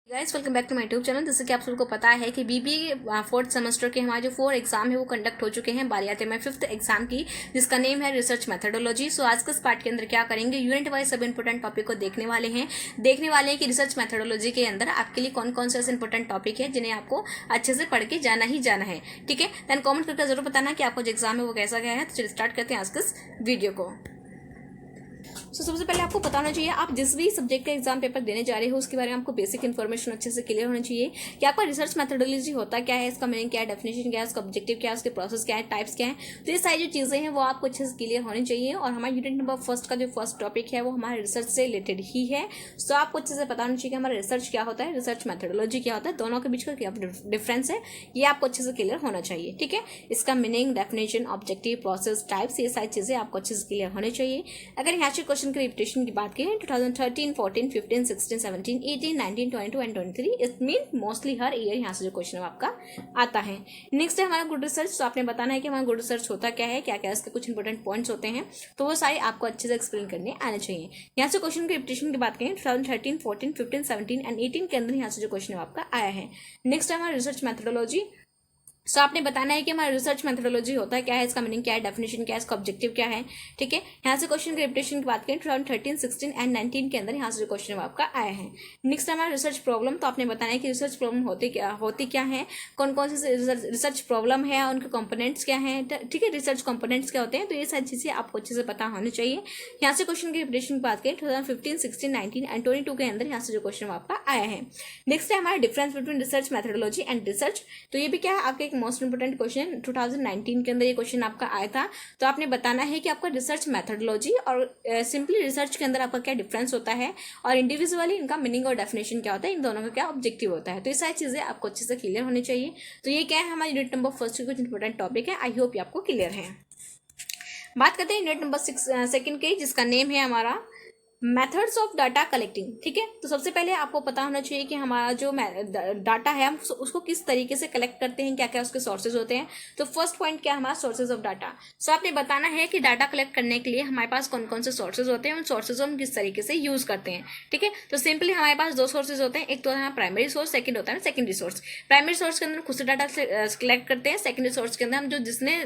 Guys welcome back to my YouTube channel. जैसे कि आप सबको पता है कि बीबीए फोर्थ सेमेस्टर के हमारे जो 4 एग्जाम है वो कंडक्ट हो चुके हैं। बारी आते हैं 5th एग्जाम की, जिसका नेम है रिसर्च मेथोडोलॉजी। सो आज के इस पार्ट के अंदर क्या करेंगे, यूनिट वाइज सब इंपॉर्टेंट टॉपिक को देखने वाले हैं कि रिसर्च मेथोडोलॉजी के अंदर आपके लिए कौन कौन से ऐसे इंपॉर्टेंट टॉपिक है जिन्हें आपको अच्छे से पढ़ के जाना ही जाना है। ठीक है, देन कॉमेंट करके जरूर बताना कि आपको जो एग्जाम है वो कैसा गया है। तो चलिए स्टार्ट करते हैं आज के इस वीडियो को। सबसे पहले आपको पता होना चाहिए आप जिस भी सब्जेक्ट का एग्जाम पेपर देने जा रहे हो उसके बारे में आपको बेसिक इन्फॉर्मेशन अच्छे से क्लियर होनी चाहिए कि आपका रिसर्च मेथोडोलॉजी होता क्या है, इसका मीनिंग क्या है, डेफिनेशन क्या है, उसका ऑब्जेक्टिव क्या है, उसके प्रोसेस क्या है, टाइप्स क्या है। तो ये सारी जो चीज़ें हैं वो आपको अच्छे से क्लियर होनी चाहिए। और हमारे यूनिट नंबर फर्स्ट का जो फर्स्ट टॉपिक है वो हमारे रिसर्च से रिलेटेड ही है। सो आपको अच्छे से पता होना चाहिए कि हमारा रिसर्च क्या होता है, रिसर्च मेथोडोलॉजी क्या होता है, दोनों के बीच का क्या डिफरेंस है, ये आपको अच्छे से क्लियर होना चाहिए। ठीक है, इसका meaning, definition, objective, process, types, ये सारी चीज़ें आपको अच्छे से क्लियर होनी चाहिए। अगर यहाँ से क्वेश्चन की रिपीटेशन की बात करें 2013, 14, 15, 16, 17, 18, 19, 22 and 23, it mean mostly her year यहाँ से जो क्वेश्चन आपका आता है। नेक्स्ट है हमारा गुड रिसर्च। तो आपने बताना है कि हमारा गुड रिसर्च होता क्या है, क्या क्या इसके कुछ इंपॉर्टेंट पॉइंट्स होते हैं, तो वो सारे आपको अच्छे से एक्सप्लेन करने आने चाहिए। यहाँ से क्वेश्चन की रिपीटेशन की बात करें 2013, 14, 15, 17 एंड 18 के अंदर यहाँ से जो क्वेश्चन आपका आया है। नेक्स्ट है हमारा रिसर्च मेथोडोलॉजी। सो आपने बताना है कि हमारा रिसर्च मेथोडोलॉजी होता है क्या है, इसका मीनिंग क्या है, डेफिनेशन क्या है, इसका ऑब्जेक्टिव क्या है। ठीक है, यहाँ से क्वेश्चन की रिपीटेशन की बात करें 2013, 16 एंड 19 के अंदर यहाँ से जो क्वेश्चन आपका आया है। नेक्स्ट हमारा रिसर्च प्रॉब्लम। तो आपने बताना है कि रिसर्च प्रॉब्लम होती क्या है, कौन कौन से रिसर्च प्रॉब्लम है, उनके कंपोनेंट्स क्या है। ठीक है, रिसर्च कंपोनेंट्स क्या होते हैं, तो ये सारी चीज़ें आपको अच्छे से पता होनी चाहिए। यहाँ से क्वेश्चन की रिपीटेशन की बात करें 2015, 16, 19 एंड 22 के अंदर यहाँ से जो क्वेश्चन आपका आया है। नेक्स्ट है हमारा difference between research methodology and research. तो ये भी क्या है, आपका एक मोस्ट इंपोर्टेंट क्वेश्चन 2019 के अंदर ये क्वेश्चन आपका आया था। तो आपने बताना है कि आपका रिसर्च मेथोडोलॉजी और सिंपली रिसर्च के अंदर आपका क्या डिफरेंस होता है और इंडिविजुअली इनका मीनिंग और डेफिनेशन क्या होता है, इन दोनों का क्या ऑब्जेक्टिव होता है। तो ये सारी चीजें आपको अच्छे से क्लियर होनी चाहिए। तो ये क्या है, हमारे यूनिट नंबर फर्स्ट के कुछ इंपॉर्टेंट टॉपिक है। आई होप ये आपको क्लियर है। बात करते हैं यूनिट नंबर सेकंड के, जिसका नेम है हमारा मेथड्स ऑफ डाटा कलेक्टिंग। ठीक है, तो सबसे पहले आपको पता होना चाहिए कि हमारा जो डाटा है हम उसको किस तरीके से कलेक्ट करते हैं, क्या क्या उसके सोर्सेज होते हैं। तो फर्स्ट पॉइंट क्या है हमारा, सोर्सेज ऑफ डाटा। सो आपने बताना है कि डाटा कलेक्ट करने के लिए हमारे पास कौन कौन से सोर्सेज होते हैं, उन सोर्सेज को हम किस तरीके से यूज करते हैं। ठीक है, तो सिंपली हमारे पास दो सोर्सेज होते हैं, एक तो है प्राइमरी सोर्स, सेकंड होता है सेकेंडरी सोर्स। प्राइमरी सोर्स के अंदर खुद से डाटा कलेक्ट करते हैं, सेकेंडरी सोर्स के अंदर हम जो जिसने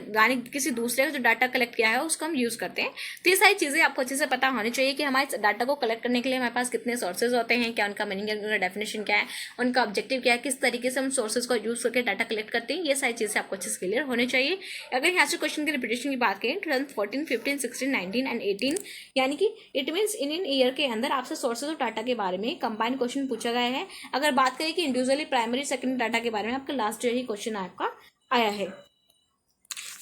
किसी दूसरे का जो डाटा कलेक्ट किया है उसको हम यूज करते हैं। तो ये सारी चीजें आपको अच्छे से पता होनी चाहिए कि हमारे डाटा को कलेक्ट करने के लिए हमारे पास कितने सोर्सेज होते हैं, क्या उनका मीनिंग है, उनका डेफिनेशन क्या है, उनका ऑब्जेक्टिव क्या है, किस तरीके से हम सोर्सेज को यूज करके डाटा कलेक्ट करते हैं। ये सारी चीजें आपको अच्छे से क्लियर होनी चाहिए। अगर यहाँ से क्वेश्चन की रिपीटेशन की बात करें 2014, 15, 16, 19 एंड 18, यानी कि इट मीन्स इन ईयर के अंदर आपसे सोर्सेज ऑफ डाटा के बारे में कंबाइंड क्वेश्चन पूछा गया है। अगर बात करें कि इंडिविजुअली प्राइमरी सेकेंडरी डाटा के बारे में आपका लास्ट ईयर ही क्वेश्चन आपका आया है।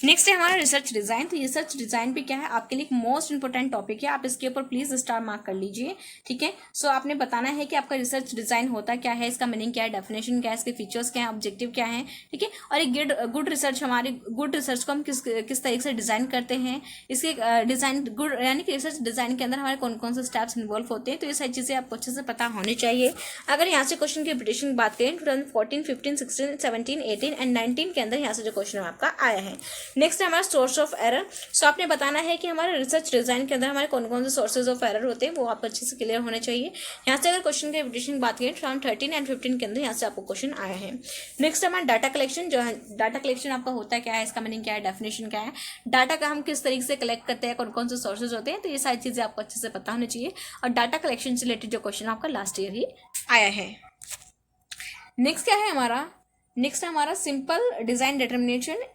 नेक्स्ट है हमारा रिसर्च डिजाइन। तो रिसर्च डिजाइन भी क्या है, आपके लिए एक मोस्ट इंपोर्टेंट टॉपिक है। आप इसके ऊपर प्लीज स्टार मार्क कर लीजिए। ठीक है, सो आपने बताना है कि आपका रिसर्च डिजाइन होता क्या है, इसका मीनिंग क्या है, डेफिनेशन क्या है, इसके फीचर्स क्या है, ऑब्जेक्टिव क्या है। ठीक है, और एक गुड रिसर्च, हमारी गुड रिसर्च को हम किस तरीके से डिजाइन करते हैं, इसके डिजाइन गुड यानी कि रिसर्च डिजाइन के अंदर हमारे कौन कौन से स्टेप्स इन्वॉल्व होते हैं। तो ये सारी चीजें आपको अच्छे से पता होनी चाहिए। अगर यहाँ से क्वेश्चन की रिपीटेशन की बात करें 2014, 15, 16, 17, 18 एंड 19 के अंदर यहाँ से जो क्वेश्चन आपका आया है। नेक्स्ट है हमारा सोर्स ऑफ एरर। सो आपने बताना है कि हमारे रिसर्च डिजाइन के अंदर हमारे कौन कौन से सोर्सेज ऑफ एरर होते हैं, वो आप अच्छे से क्लियर होने चाहिए। यहाँ से अगर क्वेश्चन की रिपीटेशन की बात करें 2013 एंड 15 के अंदर यहाँ से आपको क्वेश्चन आया है। नेक्स्ट हमारा डाटा कलेक्शन। जो है डाटा कलेक्शन आपका होता है क्या है, इसका मीनिंग क्या है, डेफिनेशन क्या है, डाटा का हम किस तरीके से कलेक्ट करते हैं, कौन कौन से सोर्सेज होते हैं। तो ये सारी चीजें आपको अच्छे से पता होनी चाहिए। और डाटा कलेक्शन से रिलेटेड जो क्वेश्चन आपका लास्ट ईयर ही आया है। नेक्स्ट क्या है हमारा, नेक्स्ट है हमारा simple design determination.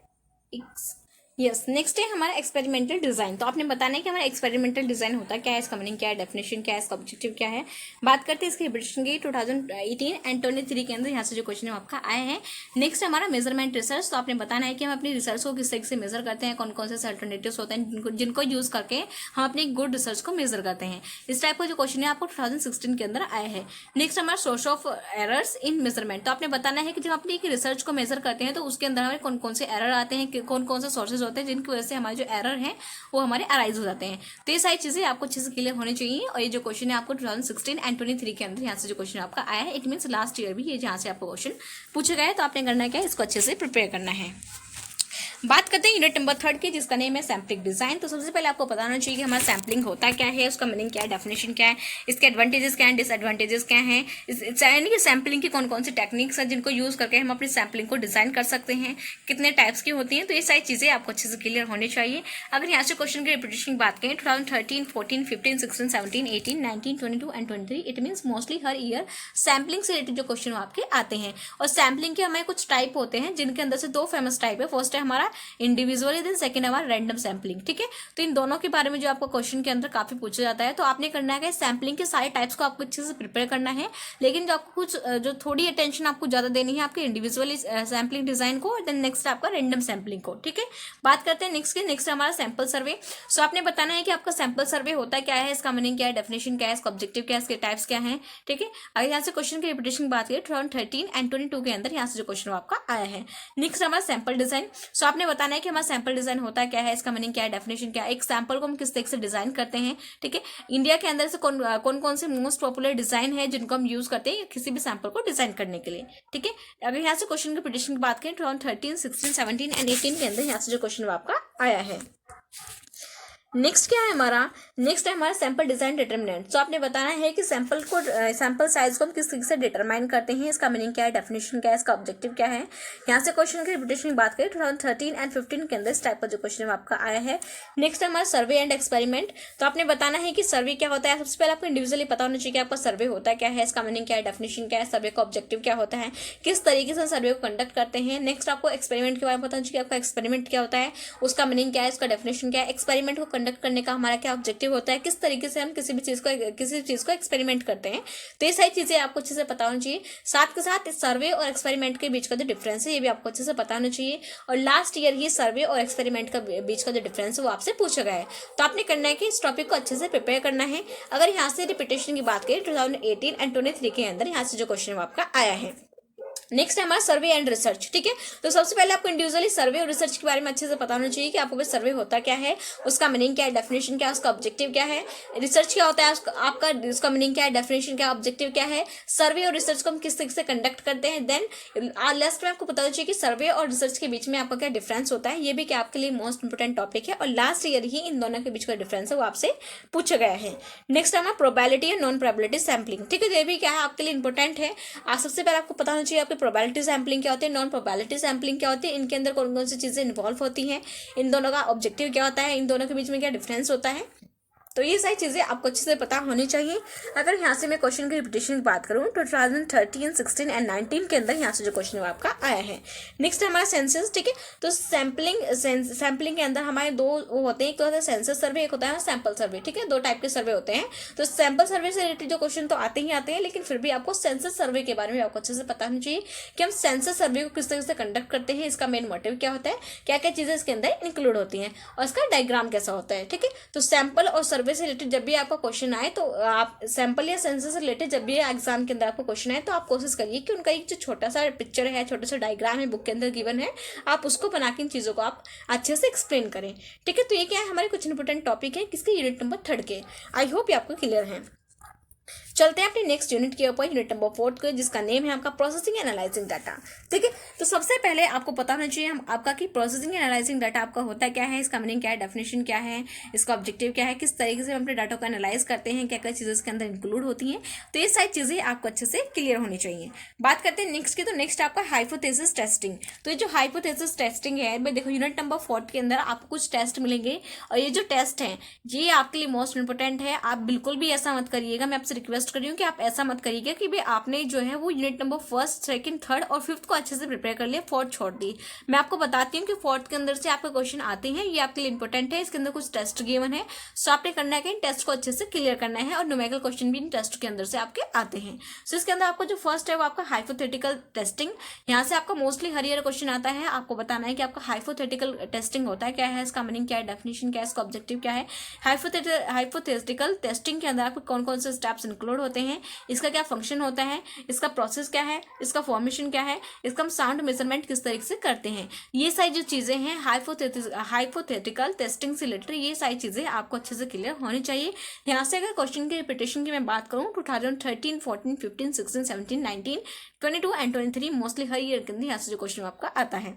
Yes, next है हमारा एक्सपेरिमेंटल डिजाइन। तो आपने बताना है कि हमारा एक्सपेरिमेंटल डिजाइन होता है क्या है, इसका मीनिंग क्या है, डेफिनेशन क्या है, इसका ऑब्जेक्टिव क्या है। बात करते हैं इसकी रिपीटेशन की 2018 एंड 23 के अंदर यहाँ से जो क्वेश्चन आपका आया है। नेक्स्ट है हमारा मेजरमेंट रिसर्च। तो आपने बताना है कि हम अपनी रिसर्च को किस तरीके से मेजर करते हैं, कौन कौन से अल्टरनेटिव्स होते हैं जिनको यूज करके हम अपनी गुड रिसर्च को मेजर करते हैं। इस टाइप का जो क्वेश्चन है आपको 2016 के अंदर आया है। नेक्स्ट हमारा source of errors in measurement. तो आपने बताना है कि जब अपनी रिसर्च को मेजर करते हैं तो उसके अंदर हमारे कौन कौन से एरर आते हैं, कौन कौन से सोर्सेज होते हैं जिनकी वजह से हमारे जो एरर हैं वो हमारे अराइज हो जाते हैं। तो ये सारी चीजें आपको अच्छे से क्लियर होनी चाहिए। और ये जो क्वेश्चन है आपको 2016 एंड 23 के अंदर यहाँ से जो क्वेश्चन आपका आया है, इट मीन्स लास्ट ईयर भी ये जहाँ से आपको क्वेश्चन पूछा गया है। तो आपने करना क्या है, इसको अच्छे से प्रिपेयर करना है। बात करते हैं यूनिट नंबर 3 की, जिसका नेम है सैम्पलिंग डिजाइन। तो सबसे पहले आपको बताना चाहिए कि हमारा सैम्पलिंग होता क्या है, उसका मीनिंग क्या है, डेफिनेशन क्या है, इसके एडवांटेजेस क्या है, डिसएडवांटेजेस क्या है, यानी कि सैम्पलिंग की कौन कौन सी टेक्निक्स हैं जिनको यूज करके हम अपनी सैम्पलिंग को डिजाइन कर सकते हैं, कितने टाइप्स की होती हैं। तो ये सारी चीजें आपको अच्छे से क्लियर होनी चाहिए। अगर यहाँ से क्वेश्चन की रिपीटेशन की बात करें 2013, 14, 15, 16, 17, 18, 19, 22 and 23, it means mostly her year sampling से रिलेटेड जो क्वेश्चन आपके आते हैं। और सैम्पलिंग के हमारे कुछ टाइप होते हैं, जिनके अंदर से दो फेमस टाइप है। फर्स्ट है हमारा इंडिविजुअल, देन सेकंड हमारा रैंडम सैम्पलिंग। ठीक है, तो इन दोनों के बारे में जो आपको क्वेश्चन के अंदर काफी पूछा जाता है, तो आपने करना है सैम्पलिंग के सारे टाइप्स को आपको अच्छे से प्रिपेयर करना है। लेकिन जो आपको कुछ जो थोड़ी अटेंशन आपको ज्यादा देनी है आपके इंडिविजुअल सैम्पलिंग डिजाइन को, देन नेक्स्ट आपका रैंडम सैम्पलिंग को। ठीक है, बात करते हैं नेक्स्ट की। नेक्स्ट हमारा सैंपल सर्वे। सो आपने बताना है कि आपका सैंपल सर्वे होता क्या है, इसका मीनिंग क्या है, डेफिनेशन क्या है, इसका ऑब्जेक्टिव क्या है, इसके टाइप्स क्या है। ठीक है, अगर यहाँ से क्वेश्चन की रिपीटेशन की बात करें 2013 एंड 22 के अंदर यहाँ से जो क्वेश्चन आपका आया है। नेक्स्ट हमारा सैंपल डिजाइन। सो आपने बताना है कि हमारा सैंपल डिजाइन होता क्या है, इसका मीनिंग क्या है, डेफिनेशन क्या है, एक सैंपल को हम किस तरीके से डिजाइन करते हैं। ठीक है, इंडिया के अंदर से कौन कौन से मोस्ट पॉपुलर डिजाइन है जिनको हम यूज करते हैं किसी भी सैंपल को डिजाइन करने के लिए। ठीक है, अगर यहाँ से क्वेश्चन की रिपीटेशन की बात करें 2013, 16, 17 एंड 18 के अंदर यहाँ से जो क्वेश्चन आपका आया है। नेक्स्ट क्या है हमारा, नेक्स्ट है हमारा सैंपल डिजाइन डिटरमिनेंट। तो आपने बताना है कि सैंपल साइज को हम किस तरीके से डिटरमाइन करते हैं, इसका मीनिंग क्या है, डेफिनेशन क्या है, इसका ऑब्जेक्टिव क्या है। यहाँ से क्वेश्चन की रिपीटेशन की बात करें 2013 एंड 15 के अंदर इस टाइप का जो क्वेश्चन आपका आया है। नेक्स्ट है हमारा सर्वे एंड एक्सपेरिमेंट। तो आपने बताना है कि सर्वे क्या होता है। सबसे पहले आपको इंडिविजुअली पता होना चाहिए कि आपका सर्वे होता क्या है, इसका मीनिंग क्या है, डेफिनेशन क्या है, सर्वे का ऑब्जेक्टिव क्या होता है, किस तरीके से सर्वे को कंडक्ट करते हैं। नेक्स्ट आपको एक्सपेरिमेंट के बारे में पता होना चाहिए कि आपका एक्सपेरिमेंट क्या होता है, उसका मीनिंग क्या है, इसका डेफिनेशन क्या है, एक्सपेरिमेंट को कंडक्ट करने का हमारा क्या ऑब्जेक्टिव होता है, किस तरीके से हम किसी चीज को एक्सपेरिमेंट करते हैं। तो ये सारी चीजें आपको अच्छे से पता होनी चाहिए। साथ के साथ सर्वे और एक्सपेरिमेंट के बीच का जो डिफरेंस है ये भी आपको अच्छे से पता होना चाहिए। और लास्ट ईयर ही सर्वे और एक्सपेरिमेंट का बीच का जो डिफरेंस है वो आपसे पूछा गया है। तो आपने करना है कि इस टॉपिक को अच्छे से प्रिपेयर करना है। अगर यहाँ से रिपीटेशन की बात करें 2018 एंड 23 के अंदर यहाँ से जो क्वेश्चन आपका आया है। नेक्स्ट है हमारा सर्वे एंड रिसर्च। ठीक है, तो सबसे पहले आपको इंडिविजुअली सर्वे और रिसर्च के बारे में अच्छे से पता होना चाहिए कि आपको सर्वे होता क्या है, उसका मीनिंग क्या है, डेफिनेशन क्या है, उसका ऑब्जेक्टिव क्या है। रिसर्च क्या होता है आपका, उसका मीनिंग क्या है, डेफिनेशन क्या है, ऑब्जेक्टिव क्या है। सर्वे और रिसर्च को हम किस तरीके से कंडक्ट करते हैं। देन लास्ट में आपको पता होना चाहिए कि सर्वे और रिसर्च के बीच में आपका क्या डिफरेंस होता है, ये भी क्या आपके लिए मोस्ट इंपोर्टेंट टॉपिक है। और लास्ट ईयर ही इन दोनों के बीच का डिफरेंस है वो आपसे पूछा गया है। नेक्स्ट हमारा प्रोबेबिलिटी और नॉन प्रोबेबिलिटी सैम्पलिंग। ठीक है, ये भी क्या है आपके लिए इंपॉर्टेंट है। सबसे पहले आपको पता होना चाहिए आपकी प्रोबेबिलिटी सैम्पलिंग क्या होती है, नॉन प्रोबेबिलिटी सैम्पलिंग क्या होती है, इनके अंदर कौन कौन सी चीजें इन्वॉल्व होती हैं, इन दोनों का ऑब्जेक्टिव क्या होता है, इन दोनों के बीच में क्या डिफरेंस होता है। तो ये सारी चीजें आपको अच्छे से पता होनी चाहिए। अगर यहाँ से मैं क्वेश्चन की रिपीटेशन की बात करूँ तो 2013, 16 एंड 19 के अंदर यहाँ से जो क्वेश्चन आपका आया है। नेक्स्ट है हमारा सेंसस। ठीक है, तो सैम्पलिंग के अंदर हमारे दो वो होते हैं, एक तो होता है सेंसस सर्वे, एक होता है सैंपल सर्वे। ठीक है, दो टाइप के सर्वे होते हैं। तो सैंपल सर्वे से रिलेटेड जो क्वेश्चन तो आते ही आते हैं, लेकिन फिर भी आपको सेंसस सर्वे के बारे में आपको अच्छे से पता होना चाहिए कि हम सेंसस सर्वे को किस तरह से कंडक्ट करते हैं, इसका मेन मोटिव क्या होता है, क्या क्या चीजें इसके अंदर इंक्लूड होती हैं और इसका डायग्राम कैसा होता है। ठीक है, तो सैंपल और सर्वे से रिलेटेड जब भी आपका क्वेश्चन आए, तो आप सैंपल या सेंसस से रिलेटेड जब भी एग्जाम के अंदर आपको क्वेश्चन आए, तो आप कोशिश करिए कि उनका एक जो छोटा सा पिक्चर है, छोटा सा डायग्राम है बुक के अंदर गिवन है, आप उसको बना के इन चीजों को आप अच्छे से एक्सप्लेन करें। ठीक है, तो ये क्या है हमारे कुछ इंपोर्टेंट टॉपिक है किसके यूनिट नंबर 3 के। आई होप ये आपको क्लियर है। चलते हैं अपने नेक्स्ट यूनिट के ऊपर, यूनिट नंबर 4 के, जिसका नेम है आपका प्रोसेसिंग एनालाइजिंग डाटा। ठीक है, तो सबसे पहले आपको पता होना चाहिए हम आपका कि प्रोसेसिंग एनालाइजिंग डाटा आपका होता क्या है, इसका मीनिंग क्या है, डेफिनेशन क्या है, इसका ऑब्जेक्टिव क्या है, किस तरीके से हम अपने डाटा को एनालाइज करते हैं, क्या क्या चीजें इसके अंदर इंक्लूड होती हैं। तो ये सारी चीजें आपको अच्छे से क्लियर होनी चाहिए। बात करते हैं नेक्स्ट की, तो नेक्स्ट आपका हाइपोथेसिस टेस्टिंग। तो ये जो हाइपोथेसिस टेस्टिंग है, मैं देखो यूनिट नंबर 4 के अंदर आपको कुछ टेस्ट मिलेंगे, और ये जो टेस्ट है ये आपके लिए मोस्ट इंपोर्टेंट है। आप बिल्कुल भी ऐसा मत करिएगा, मैं आपसे रिक्वेस्ट कर रही हूँ कि आप ऐसा मत करिएगा कि भाई आपने जो है वो यूनिट नंबर 1, 2, 3 और 5 को अच्छे से प्रिपेयर कर लिया, 4th छोड़ दी। मैं आपको बताती हूँ कि 4th के अंदर से आपके क्वेश्चन आते हैं, ये आपके लिए इंपॉर्टेंट है। इसके अंदर कुछ टेस्ट गिवन है, सो आपने करना है कि इन टेस्ट को अच्छे से क्लियर करना है, और न्यूमेरिकल क्वेश्चन भी इन टेस्ट के अंदर से आपके आते हैं। सो इसके अंदर आपको जो फर्स्ट है वो आपका हाइपोथेटिकल टेस्टिंग। यहाँ से आपका मोस्टली हर ईयर क्वेश्चन आता है। आपको बताना है कि आपका हाइपोथेटिकल टेस्टिंग होता है क्या है, इसका मीनिंग क्या है, डेफिनेशन क्या है, इसका ऑब्जेक्टिव क्या है। हाइपोथेटिकल टेस्टिंग के अंदर आपको कौन कौन से स्टेप्स इंक्लूड होते हैं, इसका क्या फंक्शन होता है, इसका प्रोसेस क्या है, इसका फॉर्मेशन क्या है, इसका हम साउंड मेजरमेंट किस तरीके से करते हैं। ये सारी जो चीजें हैं हाइपोथेटिकल टेस्टिंग से रिलेटेड, ये सारी चीजें आपको अच्छे से क्लियर होनी चाहिए। यहाँ से अगर क्वेश्चन की रिपीटेशन की मैं बात करूँ 2013, 14, 15, 16, 17, 19, 22 एंड 23 मोस्टली हर ईयर के अंदर यहाँ से जो क्वेश्चन आपका आता है।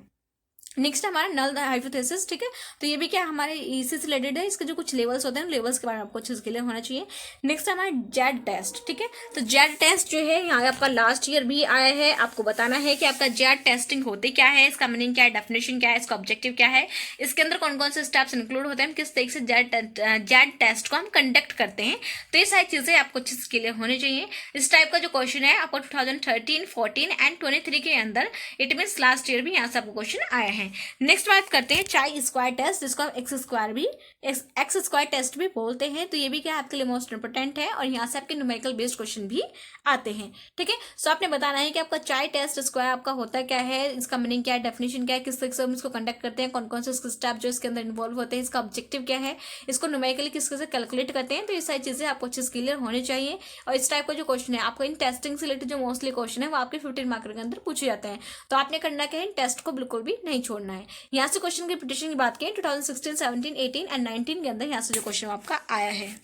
नेक्स्ट हमारा नल हाइपोथेसिस, ठीक है, तो ये भी क्या हमारे इसी से रिलेटेड है, इसके जो कुछ लेवल्स होते हैं लेवल्स के बारे में आपको अच्छे से क्लियर होना चाहिए। नेक्स्ट हमारा जेड टेस्ट, ठीक है, तो जेड टेस्ट जो है यहाँ आपका लास्ट ईयर भी आया है, आपको बताना है कि आपका जेड टेस्टिंग होती क्या है, इसका मीनिंग क्या है, डेफिनेशन क्या है, इसका ऑब्जेक्टिव क्या है, इसके अंदर कौन कौन से स्टेप्स इंक्लूड होते हैं, किस तरीके से जेड टेस्ट को हम कंडक्ट करते हैं, तो ये सारी चीजें आपको अच्छे से क्लियर होनी चाहिए। इस टाइप का जो क्वेश्चन है आपको 2013, 14 एंड 23 के अंदर, इट मीन लास्ट ईयर भी यहाँ से आपको क्वेश्चन आया है। नेक्स्ट बात करते हैं चाई स्क्वायर टेस्ट, जिसको हम एक्स स्क्वायर टेस्ट भी बोलते हैं, तो ये भी क्या आपके लिए मोस्ट इंपोर्टेंट है और यहाँ से आपके न्यूमेरिकल बेस्ड क्वेश्चन भी आते हैं, ठीक है। सो आपने बताना है कि आपका चाई टेस्ट स्क्वायर आपका होता क्या है, इसका मीनिंग क्या है, डेफिनेशन क्या है, किस तरीके से हम इसको कंडक्ट करते हैं, कौन कौन से स्टेप जो इसके अंदर इन्वॉल्व होते हैं, इसका ऑब्जेक्टिव क्या है, इसको न्यूमेरिकली किस तरह से कैलकुलेट करते हैं, तो ये सारी चीजें आपको अच्छे से क्लियर होनी चाहिए। और इस टाइप का जो क्वेश्चन है आपको इन टेस्टिंग से रिलेटेड जो मोस्टली क्वेश्चन है वो आपके 15 मार्कर के अंदर पूछे जाते हैं, तो आपने करना क्या है, इन टेस्ट को बिल्कुल भी नहीं छोड़ना है। यहाँ से क्वेश्चन की रिपीटेशन की बात करें 2016, 17, 18 एंड 19 के अंदर यहाँ से जो क्वेश्चन आपका आया है।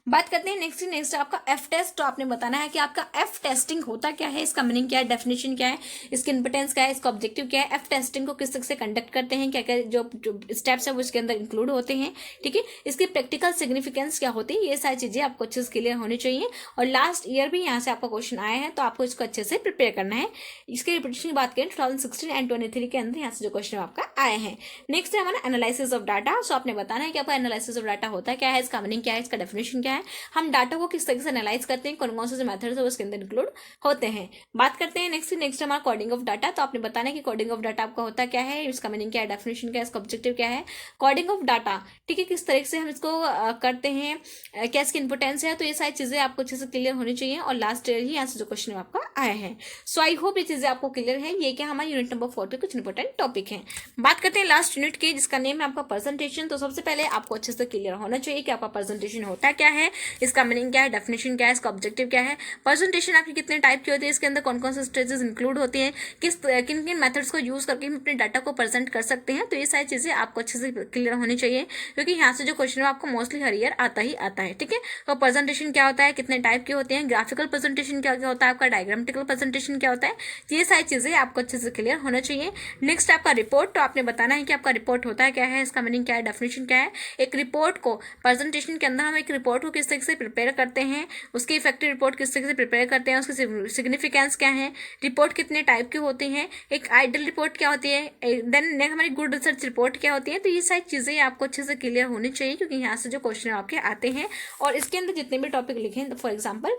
बात करते हैं नेक्स्ट आपका एफ टेस्ट, तो आपने बताना है कि आपका एफ टेस्टिंग होता क्या है, इसका मीनिंग क्या है, डेफिनेशन क्या है, इसकी इंपोर्टेंस क्या है, इसका ऑब्जेक्टिव क्या है, एफ टेस्टिंग को किस तरह से कंडक्ट करते हैं, क्या क्या जो स्टेप्स है वो इसके अंदर इंक्लूड होते हैं, ठीक है, इसकी प्रैक्टिकल सिग्निफिकेंस क्या होती है, ये सारी चीजें आपको अच्छे से क्लियर होनी चाहिए। और लास्ट ईयर भी यहाँ से आपका क्वेश्चन आया है, तो आपको इसको अच्छे से प्रिपेयर करना है। इसके रिपीटेशन की बात करें 2016 एंड 23 के अंदर यहाँ से जो क्वेश्चन आपका आया है। नेक्स्ट है हमारा एनालिसिस ऑफ डाटा, सो आपने बताना है कि आपका एनालिसिस ऑफ डाटा होता क्या है, इसका मीनिंग क्या है, इसका डेफिनेशन क्या है, हम डाटा को किस तरीके से एनालाइज करते हैं, कौन कौन से मेथड्स है उसके अंदर इंक्लूड होते हैं। बात करते हैं नेक्स्ट हमारा कोडिंग ऑफ डाटा, तो आपने बताना है कि कोडिंग ऑफ डाटा आपका होता क्या है, इसका मीनिंग क्या है, डेफिनेशन क्या है, इसका ऑब्जेक्टिव क्या है, कोडिंग ऑफ डाटा, ठीक है, किस तरीके से हम इसको करते हैं, क्या इसकी इंपोर्टेंस है, तो ये सारी चीजें आपको अच्छे से क्लियर होनी चाहिए। और लास्ट ईयर ही यहाँ से जो क्वेश्चन आपका आया है। सो आई होप ये चीजें आपको क्लियर है। ये क्या हमारे यूनिट नंबर 4 के कुछ इंपोर्टेंट टॉपिक है। बात करते हैं लास्ट यूनिट की, जिसका नेम है आपका प्रेजेंटेशन। तो सबसे पहले आपको अच्छे से क्लियर होना चाहिए कि आपका प्रेजेंटेशन होता क्या है, इसका मीनिंग क्या है, डेफिनेशन क्या है, इसका ऑब्जेक्टिव क्या है, प्रेजेंटेशन आपकी कितने टाइप की होती है, इसके अंदर कौन कौन से स्टेजेस इंक्लूड होती हैं, किन किन मेथड्स को यूज करके हम अपने डाटा को प्रेजेंट कर सकते हैं। तो ये सारी चीजें आपको अच्छे से क्लियर होनी चाहिए, क्योंकि यहाँ से जो क्वेश्चन है आपको मोस्टली हर ईयर आता ही आता है, ठीक है। तो प्रेजेंटेशन क्या होता है, कितने टाइप के होते हैं, ग्राफिकल प्रेजेंटेशन क्या होता है, आपका डायग्रामेटिकल प्रेजेंटेशन क्या होता है, ये सारी चीजें आपको अच्छे से क्लियर होना चाहिए। नेक्स्ट आपका रिपोर्ट, तो आपने बताना है कि आपका रिपोर्ट होता है क्या है, इसका मीनिंग क्या है, डेफिनेशन क्या है। एक रिपोर्ट को प्रेजेंटेशन के अंदर हम एक रिपोर्ट को किस तरीके से प्रिपेयर करते हैं, उसकी इफेक्टिव रिपोर्ट किस तरीके से प्रिपेयर करते हैं, उसकी सिग्निफिकेंस क्या है, रिपोर्ट कितने टाइप की होती हैं, एक आइडियल रिपोर्ट क्या होती है, देन हमारी गुड रिसर्च रिपोर्ट क्या होती है। तो ये सारी चीजें आपको अच्छे से क्लियर होनी चाहिए, क्योंकि यहाँ से जो क्वेश्चन आपके आते हैं और इसके अंदर जितने भी टॉपिक लिखे हैं, for example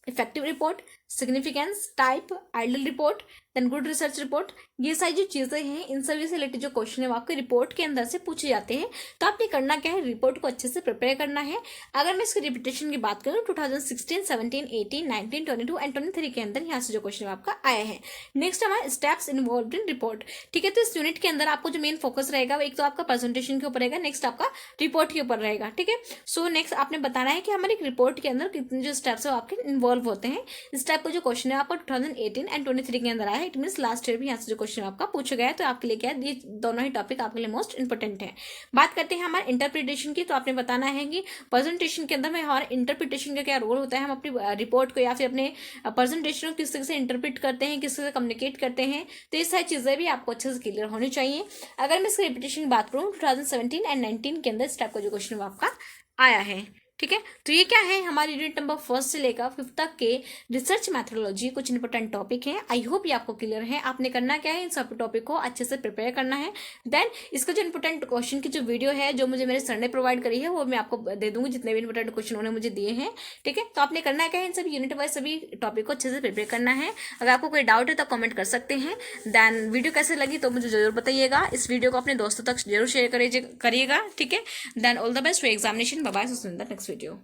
effective report, significance, type, ideal report, then good research report, ये सारी जो चीज़ें हैं इन सभी से रिलेटेड जो क्वेश्चन है वो आपके रिपोर्ट के अंदर से पूछे जाते हैं। तो आपने करना क्या है, रिपोर्ट को अच्छे से प्रिपेयर करना है। अगर मैं इसकी रिपीटेशन की बात करूँ 2016, 17, 18, 19, 22 एंड 23 के अंदर यहाँ से जो क्वेश्चन आपका आया है। नेक्स्ट हमारा स्टेप्स इन्वॉल्व इन रिपोर्ट, ठीक है। तो इस यूनिट के अंदर आपको जो मेन फोकस रहेगा वो एक तो आपका प्रेजेंटेशन के ऊपर रहेगा, नेक्स्ट आपका रिपोर्ट के ऊपर रहेगा, ठीक है। सो नेक्स्ट आपने बताना है कि हमारे रिपोर्ट के अंदर कितने जो स्टेप्स है वो आपके इन्वॉल्व होते हैं। इस टाइप का जो क्वेश्चन है आपका 2018 एंड 23 के अंदर आया है, इट मीन लास्ट ईयर भी यहाँ से जो क्वेश्चन आपका पूछा गया है। तो आपके लिए क्या है, ये दोनों ही टॉपिक आपके लिए मोस्ट इंपोर्टेंट है। बात करते हैं हमारे इंटरप्रिटेशन की, तो आपने बताना है कि प्रेजेंटेशन के अंदर में हमारे इंटरप्रिटेशन का क्या रोल होता है, हम अपनी रिपोर्ट को या फिर अपने प्रेजेंटेशन को किस तरह से इंटरप्रिट करते हैं, किस तरह से कम्युनिकेट करते हैं। तो ये सारी चीजें भी आपको अच्छे से क्लियर होनी चाहिए। अगर मैं इसकी रिपीटेशन की बात करूँ 2017 एंड 19 के अंदर इस टाइप का जो क्वेश्चन आपका आया है, ठीक है। तो ये क्या है, हमारी यूनिट नंबर 1 से लेकर 5 तक के रिसर्च मैथोडोलॉजी कुछ इंपॉर्टेंट टॉपिक हैं। आई होप ये आपको क्लियर है। आपने करना क्या है, इन सब टॉपिक को अच्छे से प्रिपेयर करना है। देन इसका जो इंपॉर्टेंट क्वेश्चन की जो वीडियो है जो मुझे मेरे सर ने प्रोवाइड करी है वो मैं आपको दे दूंगी, जितने भी इंपॉर्टेंट क्वेश्चन उन्होंने मुझे दिए हैं, ठीक है। तो आपने करना क्या है, इन सभी यूनिट वाइज सभी टॉपिक को अच्छे से प्रिपेयर करना है। अगर आपको कोई डाउट है तो कमेंट कर सकते हैं। देन वीडियो कैसे लगी तो मुझे जरूर बताइएगा। इस वीडियो को अपने दोस्तों तक जरूर शेयर करिएगा, ठीक है। Then all the best for examination. Bye bye, see you in the next video.